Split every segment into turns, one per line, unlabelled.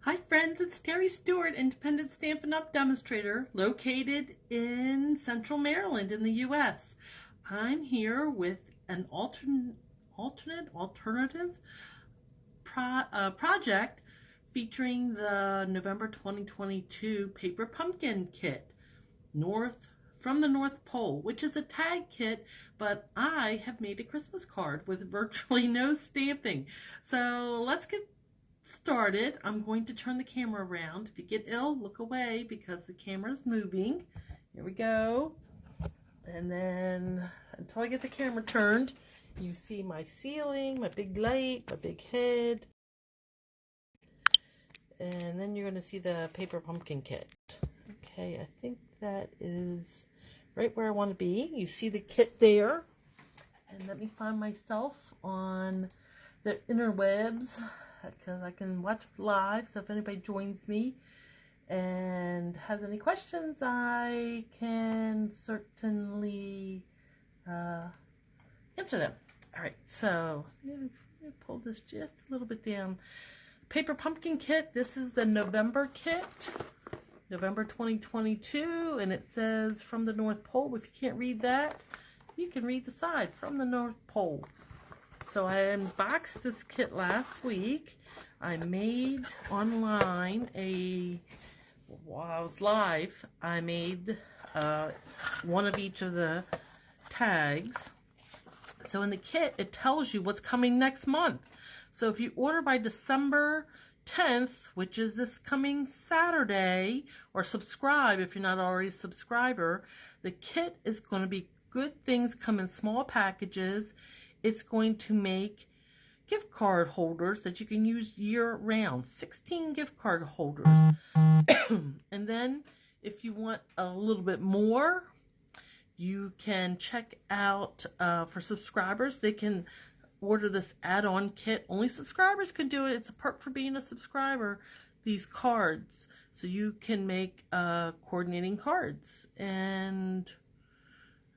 Hi friends, it's Terry Stewart, Independent Stampin' Up! Demonstrator, located in Central Maryland in the U.S. I'm here with an alternative project featuring the November 2022 Paper Pumpkin Kit, from the North Pole, which is a tag kit, but I have made a Christmas card with virtually no stamping. So let's get started. I'm going to turn the camera around. If you get ill, look away because the camera is moving. Here we go. And then until I get the camera turned, you see my ceiling, my big light, my big head. And then you're going to see the paper pumpkin kit. Okay, I think that is right where I want to be. You see the kit there. And let me find myself on the interwebs, because I can watch live, so if anybody joins me and has any questions, I can certainly answer them. All right, so let me pull this just a little bit down. Paper Pumpkin Kit, this is the November kit, November 2022, and it says from the North Pole. If you can't read that, you can read the side, from the North Pole. So I unboxed this kit last week. I made online while I was live, I made one of each of the tags. So in the kit, it tells you what's coming next month. So if you order by December 10th, which is this coming Saturday, or subscribe if you're not already a subscriber, the kit is going to be good things, come in small packages. It's going to make gift card holders that you can use year-round, 16 gift card holders. And then if you want a little bit more, you can check out, for subscribers, they can order this add-on kit. Only subscribers can do it. It's a perk for being a subscriber, these cards. So you can make coordinating cards. And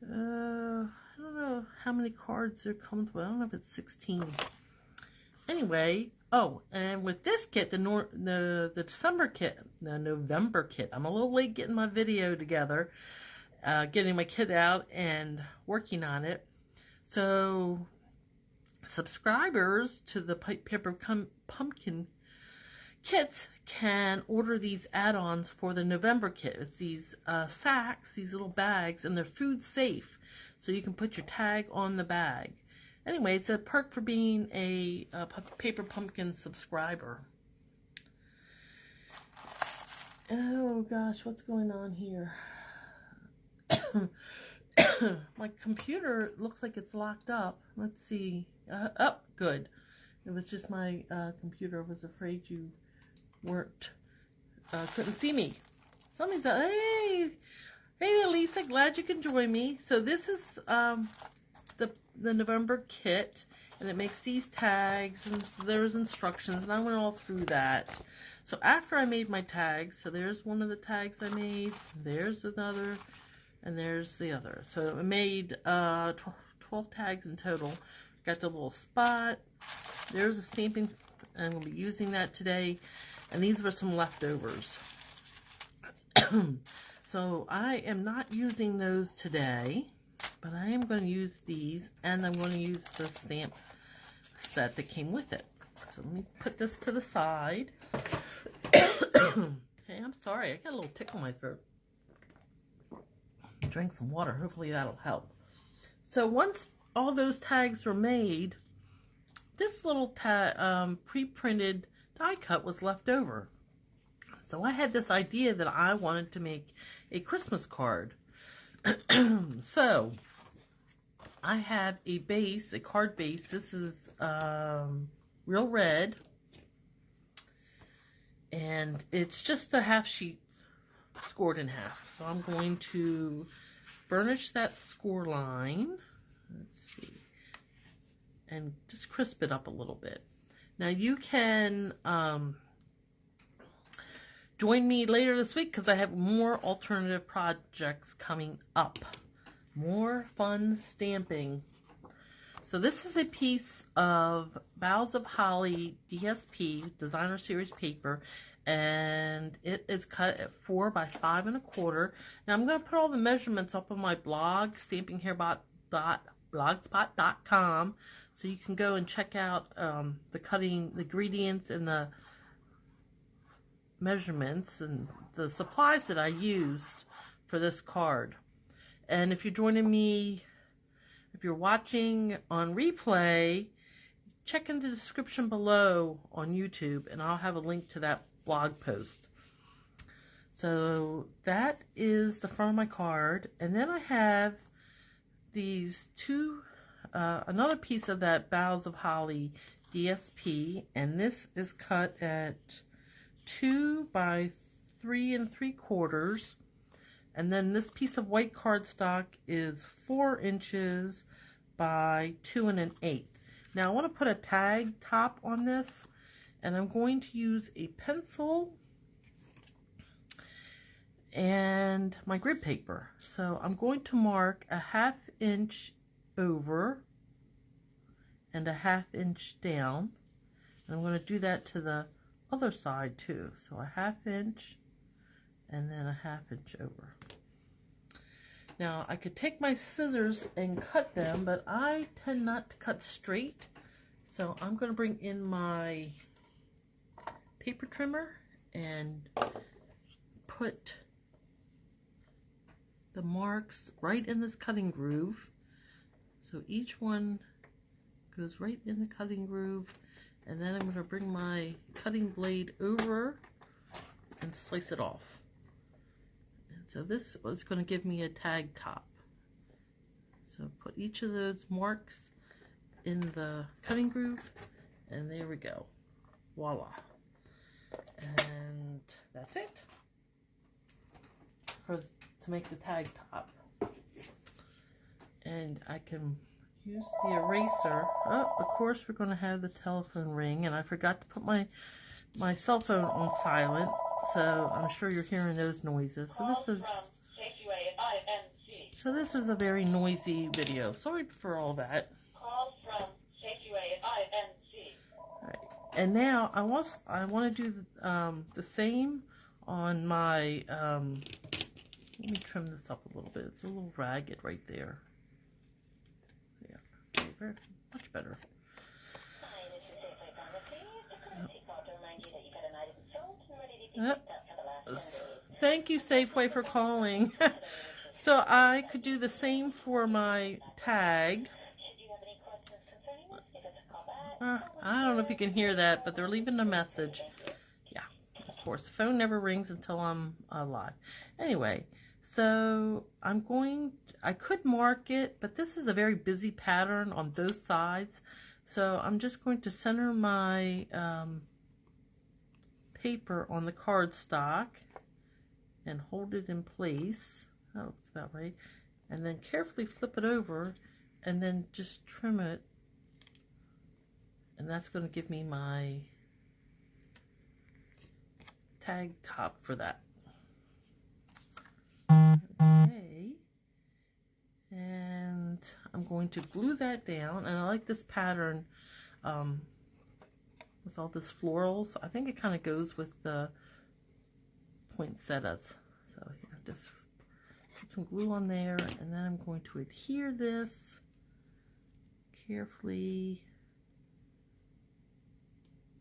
I don't know how many cards there comes with. I don't know if it's 16. Anyway, oh, and with this kit, the December kit, the November kit, I'm a little late getting my video together, getting my kit out and working on it. So subscribers to the Paper Pumpkin kits can order these add-ons for the November kit. It's these sacks, these little bags, and they're food safe. So you can put your tag on the bag. Anyway, it's a perk for being a Paper Pumpkin subscriber. Oh gosh, what's going on here? My computer looks like it's locked up. Let's see. Oh, good. It was just my computer was afraid you couldn't see me. Somebody's hey there, Lisa, glad you can join me. So this is the November kit, and it makes these tags, and there's instructions, and I went all through that. So after I made my tags, so there's one of the tags I made, there's another, and there's the other. So I made 12 tags in total. Got the little spot, there's a stamping, and I'm going to be using that today, and these were some leftovers. So I am not using those today, but I am going to use these, and I'm going to use the stamp set that came with it. So let me put this to the side. Okay, I'm sorry, I got a little tickle in my throat. Drink some water, hopefully that'll help. So once all those tags were made, this little pre-printed die cut was left over. So I had this idea that I wanted to make a Christmas card. So I have a base, a card base. This is real red, and it's just a half sheet scored in half. So I'm going to burnish that score line. Let's see, and just crisp it up a little bit. Now you can join me later this week because I have more alternative projects coming up. More fun stamping. So this is a piece of Boughs of Holly DSP, Designer Series paper, and it is cut at 4 by 5 1/4. Now I'm going to put all the measurements up on my blog, stampinghairbot.blogspot.com, so you can go and check out the cutting, the ingredients, and the measurements and the supplies that I used for this card. And if you're joining me, if you're watching on replay, check in the description below on YouTube and I'll have a link to that blog post. So that is the front of my card. And then I have these two, another piece of that Boughs of Holly DSP, and this is cut at 2 by 3 3/4. And then this piece of white cardstock is 4 inches by 2 1/8. Now I want to put a tag top on this, and I'm going to use a pencil and my grid paper. So I'm going to mark a 1/2 inch over and a 1/2 inch down. And I'm going to do that to the other side too. So a 1/2 inch and then a 1/2 inch over. Now I could take my scissors and cut them, but I tend not to cut straight. So I'm going to bring in my paper trimmer and put the marks right in this cutting groove. So each one goes right in the cutting groove, and then I'm going to bring my cutting blade over and slice it off. And so this is going to give me a tag top. So put each of those marks in the cutting groove, and there we go. Voila. And that's it to make the tag top. And I can use the eraser. Oh, of course we're going to have the telephone ring, and I forgot to put my cell phone on silent, so I'm sure you're hearing those noises. So this is a very noisy video. Sorry for all that. Alright, and now I want to do the same on my. Let me trim this up a little bit. It's a little ragged right there. Yeah, much better. Thank you, Safeway, for calling. So I could do the same for my tag. I don't know if you can hear that, but they're leaving a message. Yeah, of course. The phone never rings until I'm live. Anyway, so I could mark it, but this is a very busy pattern on both sides. So I'm just going to center my paper on the cardstock and hold it in place. That looks about right. And then carefully flip it over and then just trim it. And that's going to give me my tag top for that. Okay. And I'm going to glue that down. And I like this pattern with all this florals. I think it kind of goes with the poinsettias. So yeah, just put some glue on there, and then I'm going to adhere this carefully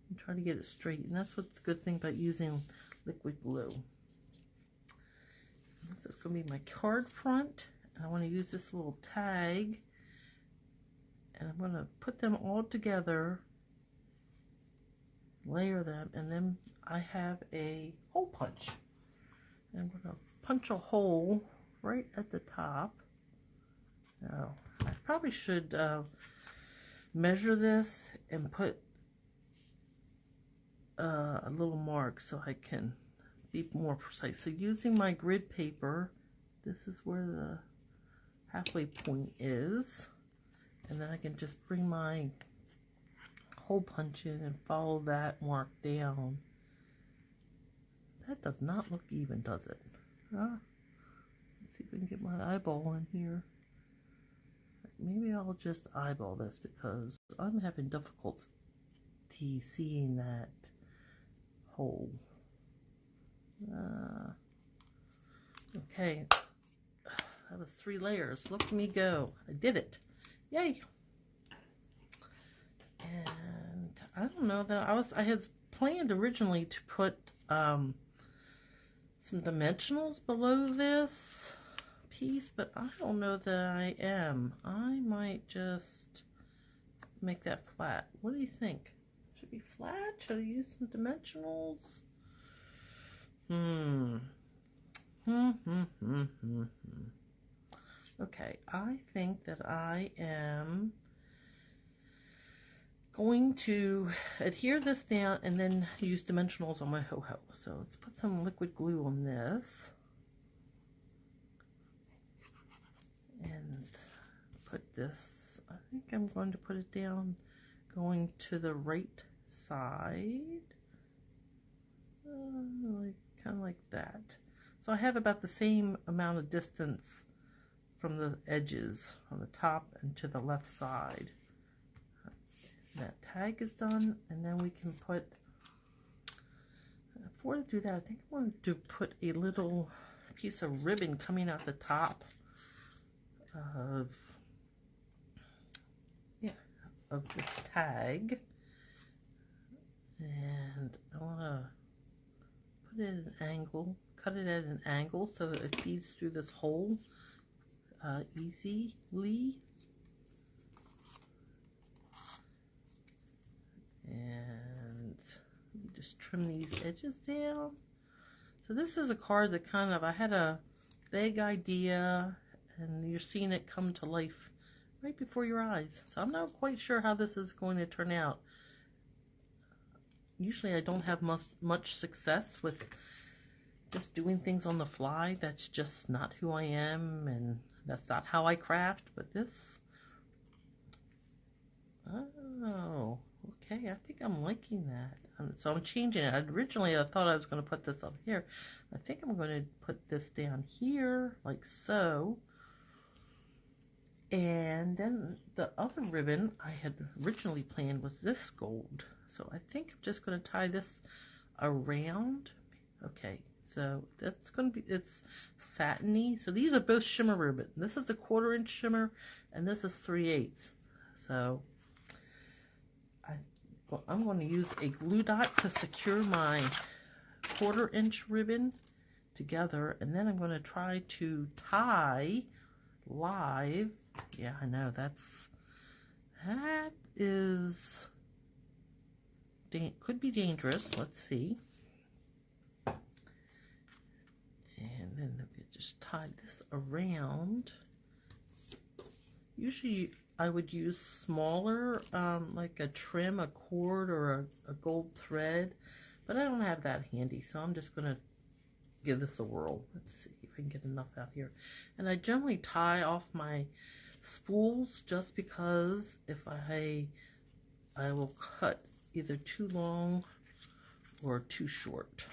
and try to get it straight. And that's what's the good thing about using liquid glue. This is going to be my card front. And I want to use this little tag, and I'm going to put them all together, layer them, and then I have a hole punch. And I'm going to punch a hole right at the top. Now, I probably should measure this and put a little mark so I can be more precise. So using my grid paper, this is where the halfway point is, and then I can just bring my hole punch in and follow that mark down. That does not look even, does it? Let's see if we can get my eyeball in here. maybe I'll just eyeball this because I'm having difficulty seeing that hole. Okay, that was 3 layers. Look at me go. I did it. Yay. And I don't know that I had planned originally to put some dimensionals below this piece, but I don't know that I am. I might just make that flat. What do you think? Should it be flat? Should I use some dimensionals? Okay, I think that I am going to adhere this down and then use dimensionals on my ho-ho. So let's put some liquid glue on this and put this, I think I'm going to put it down going to the right side, kind of like that. So I have about the same amount of distance from the edges on the top and to the left side. That tag is done, and then we can put, before I do that, I think I want to put a little piece of ribbon coming out the top of, this tag, and I want to put it at an angle, cut it at an angle so that it feeds through this hole easily. And just trim these edges down. So this is a card that kind of, I had a vague idea and you're seeing it come to life right before your eyes. So I'm not quite sure how this is going to turn out. Usually I don't have much success with just doing things on the fly. That's just not who I am, and that's not how I craft. But this, oh, okay, I think I'm liking that. So I'm changing it. Originally I thought I was going to put this up here. I think I'm going to put this down here, like so. And then the other ribbon I had originally planned was this gold. So I think I'm just going to tie this around. Okay, so that's going to be, it's satiny. So these are both shimmer ribbon. This is a 1/4 inch shimmer and this is 3/8. So I'm going to use a glue dot to secure my 1/4 inch ribbon together, and then I'm going to try to tie live. Yeah, I know that is could be dangerous. Let's see. And then we just tie this around. Usually I would use smaller, like a trim, a cord, or a gold thread, but I don't have that handy, so I'm just going to give this a whirl. Let's see if I can get enough out here. And I generally tie off my spools just because if I will cut either too long or too short.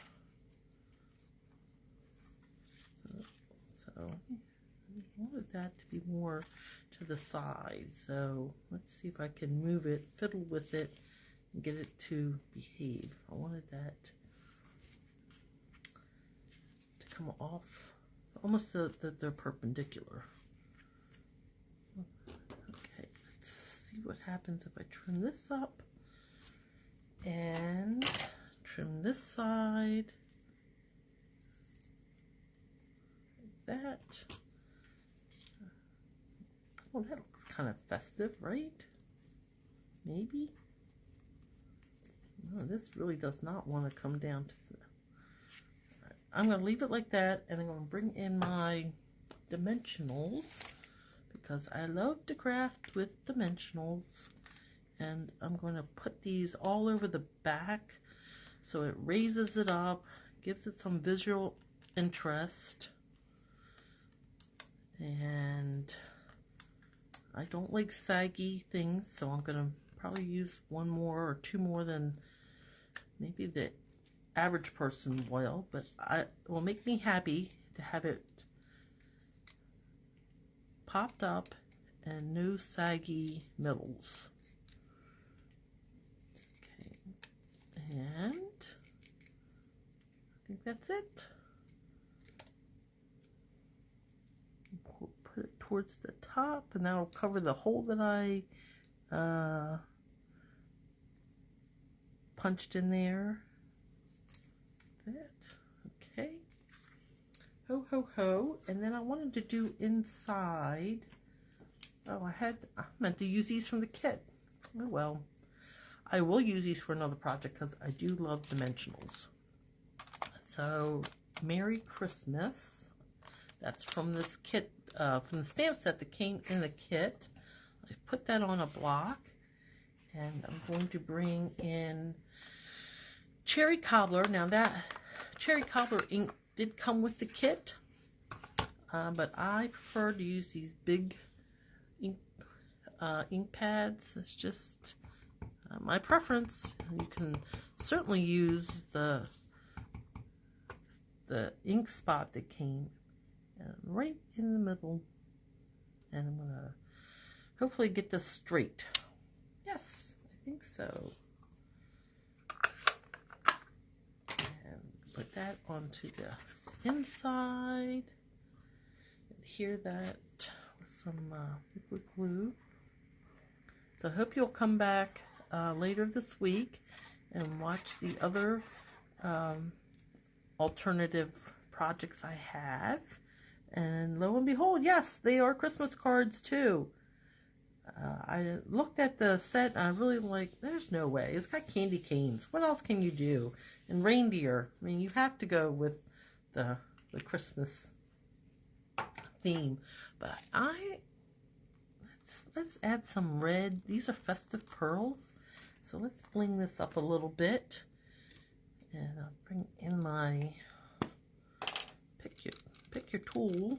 So I wanted that to be more to the side. So let's see if I can move it, fiddle with it, and get it to behave. I wanted that to come off almost so that they're perpendicular. Okay, let's see what happens if I trim this up and trim this side like that. Oh, that looks kind of festive, right? Maybe. No, this really does not want to come down to the... All right, I'm going to leave it like that, and I'm going to bring in my dimensionals because I love to craft with dimensionals. And I'm going to put these all over the back so it raises it up, gives it some visual interest. And I don't like saggy things, so I'm going to probably use one more or two more than maybe the average person will, but it will make me happy to have it popped up and no saggy middles. Okay, and I think that's it. Put it towards the top, and that'll cover the hole that I punched in there. That. Okay. Ho, ho, ho. And then I wanted to do inside. Oh, I meant to use these from the kit. Oh, well. I will use these for another project because I do love dimensionals. So, Merry Christmas. That's from this kit, from the stamp set that came in the kit. I've put that on a block. And I'm going to bring in Cherry Cobbler. Now that Cherry Cobbler ink did come with the kit, but I prefer to use these big ink pads. It's just my preference. You can certainly use the ink spot that came right in the middle, and I'm gonna hopefully get this straight. Yes, I think so. And put that onto the inside. Adhere that with some liquid glue. So I hope you'll come back later this week and watch the other alternative projects I have. And lo and behold, yes, they are Christmas cards too. I looked at the set and I really like, there's no way. It's got candy canes. What else can you do? And reindeer. I mean, you have to go with the Christmas theme. But let's add some red. These are festive pearls. So let's bling this up a little bit. And I'll bring in my, pick your tool.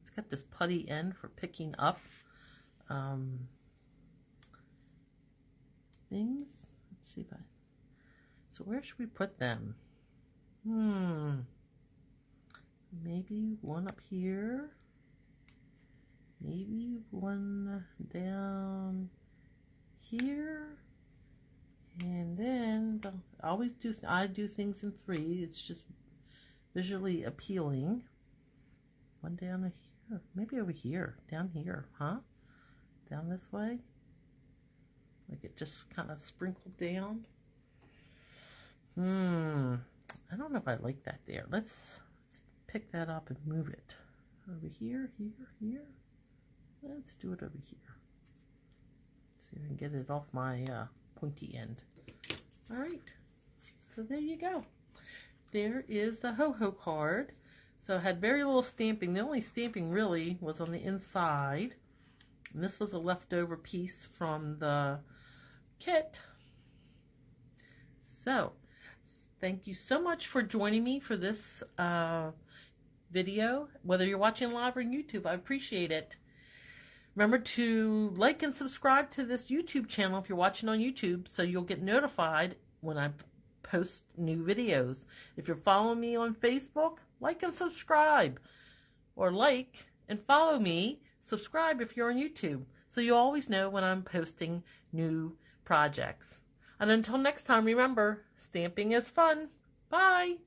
It's got this putty end for picking up things. Let's see if so where should we put them? Maybe one up here. Maybe one down here. And then I do things in 3. It's just visually appealing. One down here. Maybe over here. Down here, huh? Down this way, like it just kind of sprinkled down. I don't know if I like that there. Let's pick that up and move it over here, here. Let's do it over here. Let's see if I can get it off my pointy end. All right, so there you go. There is the ho-ho card. So it had very little stamping. The only stamping really was on the inside. And this was a leftover piece from the kit. So, thank you so much for joining me for this video. Whether you're watching live or on YouTube, I appreciate it. Remember to like and subscribe to this YouTube channel if you're watching on YouTube, so you'll get notified when I post new videos. If you're following me on Facebook, like and subscribe. Or like and follow me. Subscribe if you're on YouTube, so you always know when I'm posting new projects. And until next time, remember, stamping is fun. Bye!